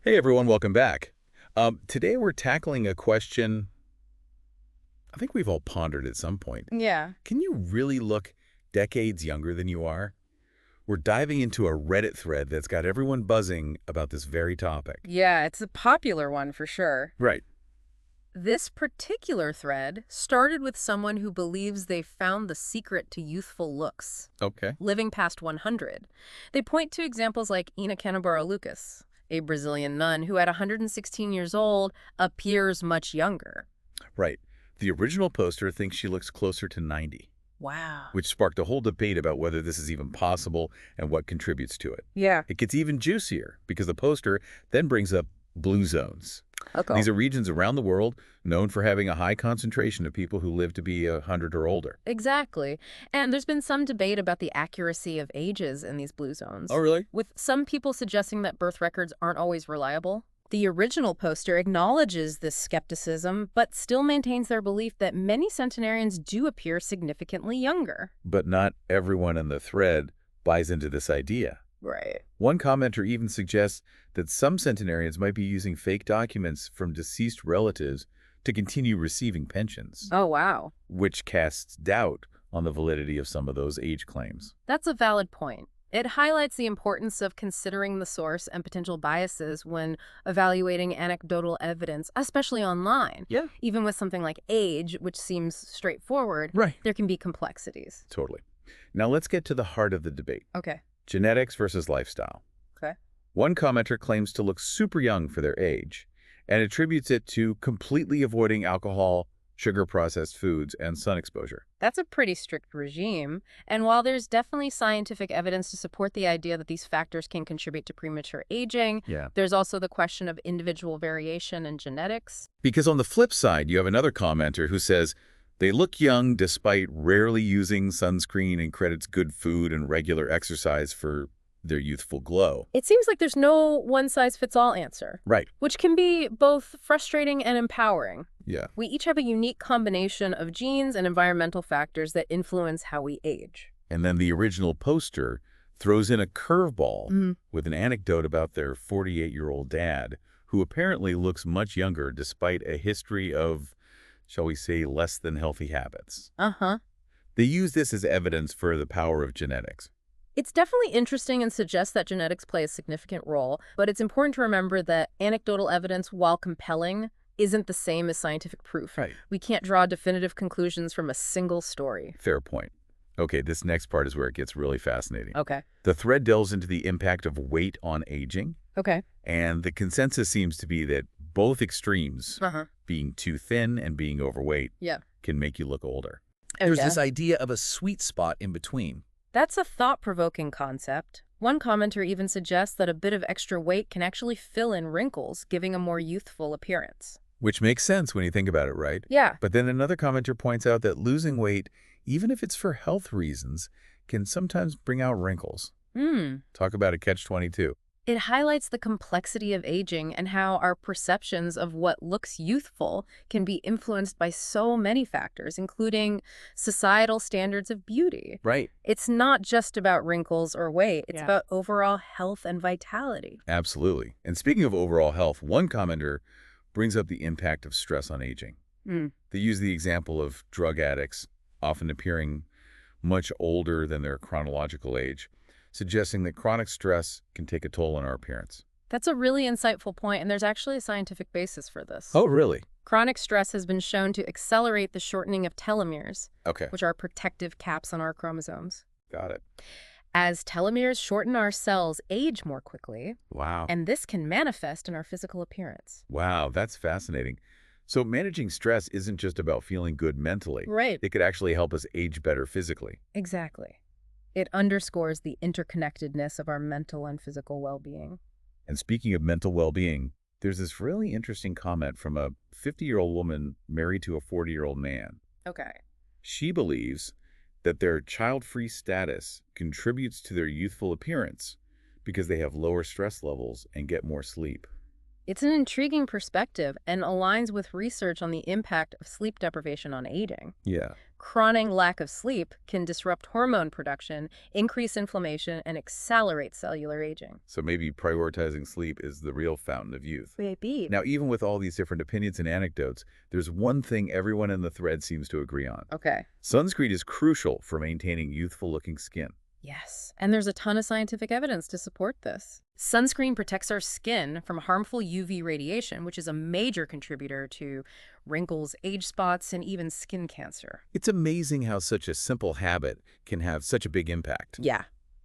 Hey everyone, welcome back. Today we're tackling a question I think we've all pondered at some point. Yeah. Can you really look decades younger than you are? We're diving into a Reddit thread that's got everyone buzzing about this very topic. Yeah, it's a popular one for sure. Right. This particular thread started with someone who believes they found the secret to youthful looks, Okay. living past 100. They point to examples like Ina Canabara Lucas, a Brazilian nun who at 116 years old appears much younger. Right. The original poster thinks she looks closer to 90, Wow. which sparked a whole debate about whether this is even possible and what contributes to it. Yeah. It gets even juicier because the poster then brings up blue zones. Okay. These are regions around the world known for having a high concentration of people who live to be 100 or older. Exactly. And there's been some debate about the accuracy of ages in these blue zones, Really? with some people suggesting that birth records aren't always reliable. The original poster acknowledges this skepticism, but still maintains their belief that many centenarians do appear significantly younger. But not everyone in the thread buys into this idea. Right. One commenter even suggests that some centenarians might be using fake documents from deceased relatives to continue receiving pensions, Oh, wow. which casts doubt on the validity of some of those age claims. That's a valid point. It highlights the importance of considering the source and potential biases when evaluating anecdotal evidence, especially online. Yeah. Even with something like age, which seems straightforward, Right. there can be complexities. Totally. Now let's get to the heart of the debate. Okay. Genetics versus lifestyle. Okay. One commenter claims to look super young for their age and attributes it to completely avoiding alcohol, sugar-processed foods, and sun exposure. That's a pretty strict regime. And while there's definitely scientific evidence to support the idea that these factors can contribute to premature aging, Yeah. there's also the question of individual variation and genetics. Because on the flip side, you have another commenter who says they look young despite rarely using sunscreen and credits good food and regular exercise for their youthful glow. It seems like there's no one-size-fits-all answer, Right. which can be both frustrating and empowering. Yeah. We each have a unique combination of genes and environmental factors that influence how we age. And then the original poster throws in a curveball with an anecdote about their 48-year-old dad, who apparently looks much younger despite a history of, shall we say, less than healthy habits. Uh-huh. They use this as evidence for the power of genetics. It's definitely interesting and suggests that genetics play a significant role, but it's important to remember that anecdotal evidence, while compelling, isn't the same as scientific proof. Right. We can't draw definitive conclusions from a single story. Fair point. Okay, this next part is where it gets really fascinating. Okay. The thread delves into the impact of weight on aging, Okay. and the consensus seems to be that both extremes, Uh-huh. being too thin and being overweight, Yeah. can make you look older. There's Okay. this idea of a sweet spot in between. That's a thought-provoking concept. One commenter even suggests that a bit of extra weight can actually fill in wrinkles, giving a more youthful appearance. Which makes sense when you think about it, right? Yeah. But then another commenter points out that losing weight, even if it's for health reasons, can sometimes bring out wrinkles. Talk about a catch-22. It highlights the complexity of aging and how our perceptions of what looks youthful can be influenced by so many factors, including societal standards of beauty. Right. It's not just about wrinkles or weight. It's Yeah. about overall health and vitality. Absolutely. And speaking of overall health, one commenter brings up the impact of stress on aging. They use the example of drug addicts often appearing much older than their chronological age, suggesting that chronic stress can take a toll on our appearance. That's a really insightful point, and there's actually a scientific basis for this. Oh, really? Chronic stress has been shown to accelerate the shortening of telomeres, Okay. which are protective caps on our chromosomes. Got it. As telomeres shorten, our cells age more quickly, Wow. and this can manifest in our physical appearance. Wow, that's fascinating. So managing stress isn't just about feeling good mentally. Right. It could actually help us age better physically. Exactly. It underscores the interconnectedness of our mental and physical well-being. And speaking of mental well-being, there's this really interesting comment from a 50-year-old woman married to a 40-year-old man. Okay. She believes that their child-free status contributes to their youthful appearance because they have lower stress levels and get more sleep. It's an intriguing perspective and aligns with research on the impact of sleep deprivation on aging. Yeah. Chronic lack of sleep can disrupt hormone production, increase inflammation, and accelerate cellular aging. So maybe prioritizing sleep is the real fountain of youth. Maybe. Now, even with all these different opinions and anecdotes, there's one thing everyone in the thread seems to agree on. Okay. Sunscreen is crucial for maintaining youthful-looking skin. Yes, and there's a ton of scientific evidence to support this. Sunscreen protects our skin from harmful UV radiation, which is a major contributor to wrinkles, age spots, and even skin cancer. It's amazing how such a simple habit can have such a big impact. Yeah,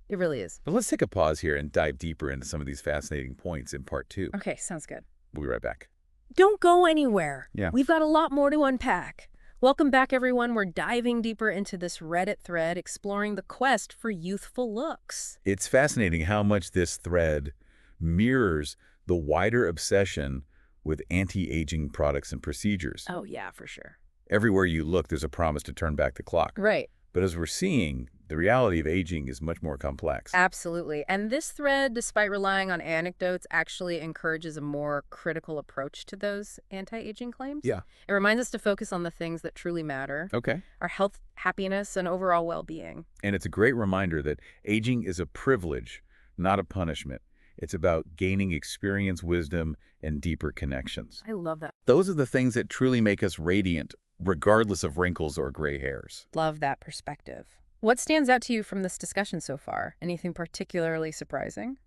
it really is. But let's take a pause here and dive deeper into some of these fascinating points in part 2. Okay, sounds good. We'll be right back. Don't go anywhere. Yeah. We've got a lot more to unpack. Welcome back, everyone. We're diving deeper into this Reddit thread, exploring the quest for youthful looks. It's fascinating how much this thread mirrors the wider obsession with anti-aging products and procedures. Oh, yeah, for sure. Everywhere you look, there's a promise to turn back the clock. Right. But as we're seeing, the reality of aging is much more complex. Absolutely. And this thread, despite relying on anecdotes, actually encourages a more critical approach to those anti-aging claims. Yeah. It reminds us to focus on the things that truly matter, Okay. our health, happiness, and overall well-being. And it's a great reminder that aging is a privilege, not a punishment. It's about gaining experience, wisdom, and deeper connections. I love that. Those are the things that truly make us radiant, regardless of wrinkles or gray hairs. Love that perspective. What stands out to you from this discussion so far? Anything particularly surprising?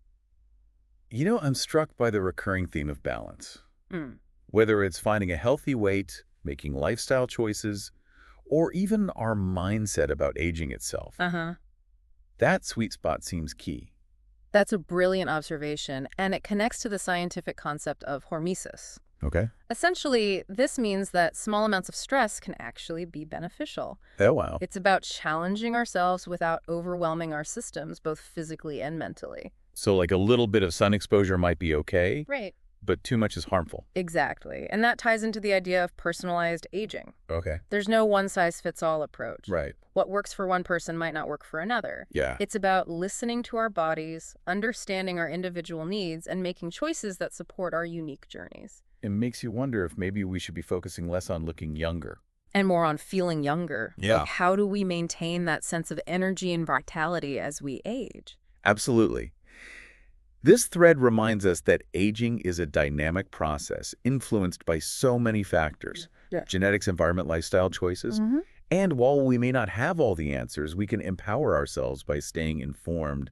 You know, I'm struck by the recurring theme of balance. Mm. Whether it's finding a healthy weight, making lifestyle choices, or even our mindset about aging itself. Uh-huh. That sweet spot seems key. That's a brilliant observation, and it connects to the scientific concept of hormesis. Okay. Essentially, this means that small amounts of stress can actually be beneficial. Oh, wow. It's about challenging ourselves without overwhelming our systems, both physically and mentally. So like a little bit of sun exposure might be okay, Right. but too much is harmful. Exactly. And that ties into the idea of personalized aging. Okay. There's no one-size-fits-all approach. Right. What works for one person might not work for another. Yeah. It's about listening to our bodies, understanding our individual needs, and making choices that support our unique journeys. It makes you wonder if maybe we should be focusing less on looking younger. And more on feeling younger. Yeah. Like, how do we maintain that sense of energy and vitality as we age? Absolutely. This thread reminds us that aging is a dynamic process influenced by so many factors. Yeah. Genetics, environment, lifestyle choices. Mm-hmm. And while we may not have all the answers, we can empower ourselves by staying informed,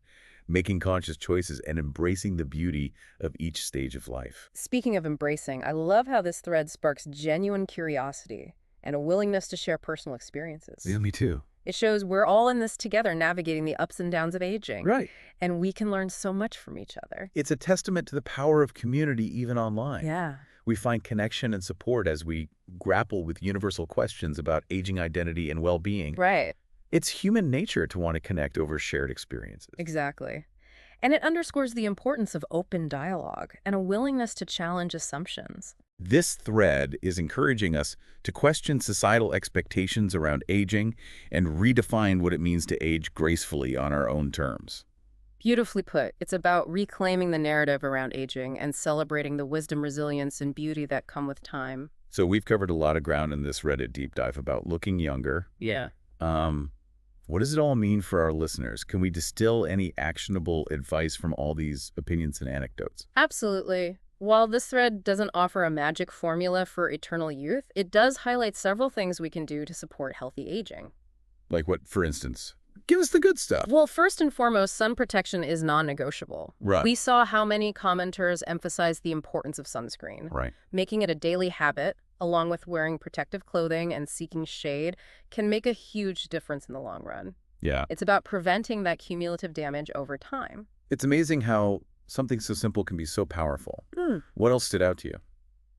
making conscious choices, and embracing the beauty of each stage of life. Speaking of embracing, I love how this thread sparks genuine curiosity and a willingness to share personal experiences. Me too. It shows we're all in this together, navigating the ups and downs of aging. Right. And we can learn so much from each other. It's a testament to the power of community even online. Yeah. We find connection and support as we grapple with universal questions about aging identity and well-being. Right. It's human nature to want to connect over shared experiences. Exactly. And it underscores the importance of open dialogue and a willingness to challenge assumptions. This thread is encouraging us to question societal expectations around aging and redefine what it means to age gracefully on our own terms. Beautifully put. It's about reclaiming the narrative around aging and celebrating the wisdom, resilience, and beauty that come with time. So we've covered a lot of ground in this Reddit deep dive about looking younger. Yeah. What does it all mean for our listeners? Can we distill any actionable advice from all these opinions and anecdotes? Absolutely. While this thread doesn't offer a magic formula for eternal youth, it does highlight several things we can do to support healthy aging. Like what, for instance? Give us the good stuff. Well, first and foremost, sun protection is non-negotiable. Right. We saw how many commenters emphasize the importance of sunscreen. Right. Making it a daily habit, along with wearing protective clothing and seeking shade, can make a huge difference in the long run. Yeah. It's about preventing that cumulative damage over time. It's amazing how something so simple can be so powerful. What else stood out to you?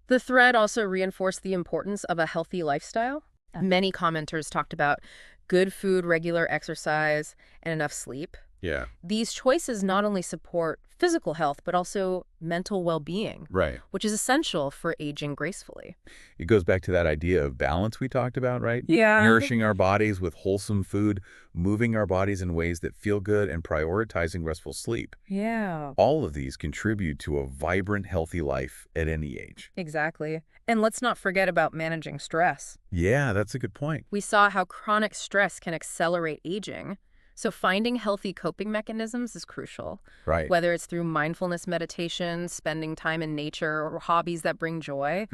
The thread also reinforced the importance of a healthy lifestyle. Many commenters talked about good food, regular exercise, and enough sleep. Yeah. These choices not only support physical health, but also mental well-being, Right. which is essential for aging gracefully. It goes back to that idea of balance we talked about, right? Yeah. Nourishing our bodies with wholesome food, moving our bodies in ways that feel good, and prioritizing restful sleep. Yeah. All of these contribute to a vibrant, healthy life at any age. Exactly. And let's not forget about managing stress. Yeah, that's a good point. We saw how chronic stress can accelerate aging. So finding healthy coping mechanisms is crucial, Right. whether it's through mindfulness meditation, spending time in nature, or hobbies that bring joy.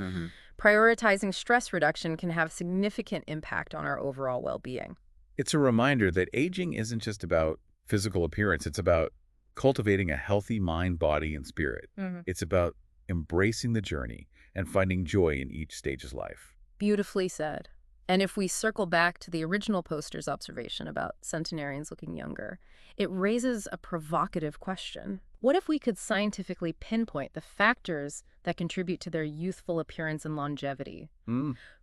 Prioritizing stress reduction can have significant impact on our overall well-being. It's a reminder that aging isn't just about physical appearance. It's about cultivating a healthy mind, body, and spirit. It's about embracing the journey and finding joy in each stage of life. Beautifully said. And if we circle back to the original poster's observation about centenarians looking younger, it raises a provocative question. What if we could scientifically pinpoint the factors that contribute to their youthful appearance and longevity?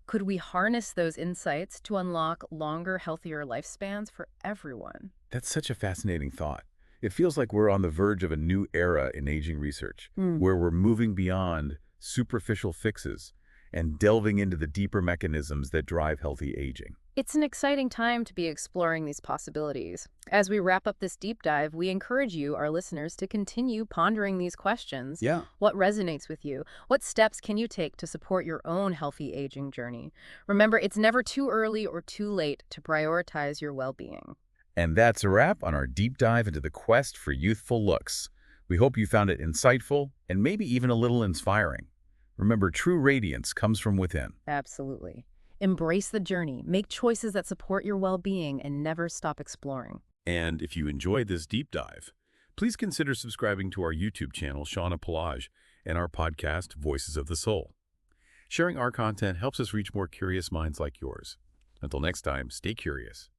Could we harness those insights to unlock longer, healthier lifespans for everyone? That's such a fascinating thought. It feels like we're on the verge of a new era in aging research, where we're moving beyond superficial fixes and delving into the deeper mechanisms that drive healthy aging. It's an exciting time to be exploring these possibilities. As we wrap up this deep dive, we encourage you, our listeners, to continue pondering these questions. Yeah. What resonates with you? What steps can you take to support your own healthy aging journey? Remember, it's never too early or too late to prioritize your well-being. And that's a wrap on our deep dive into the quest for youthful looks. We hope you found it insightful and maybe even a little inspiring. Remember, true radiance comes from within. Absolutely. Embrace the journey, make choices that support your well-being, and never stop exploring. And if you enjoyed this deep dive, please consider subscribing to our YouTube channel, Shauna Pelage, and our podcast, Voices of the Soul. Sharing our content helps us reach more curious minds like yours. Until next time, stay curious.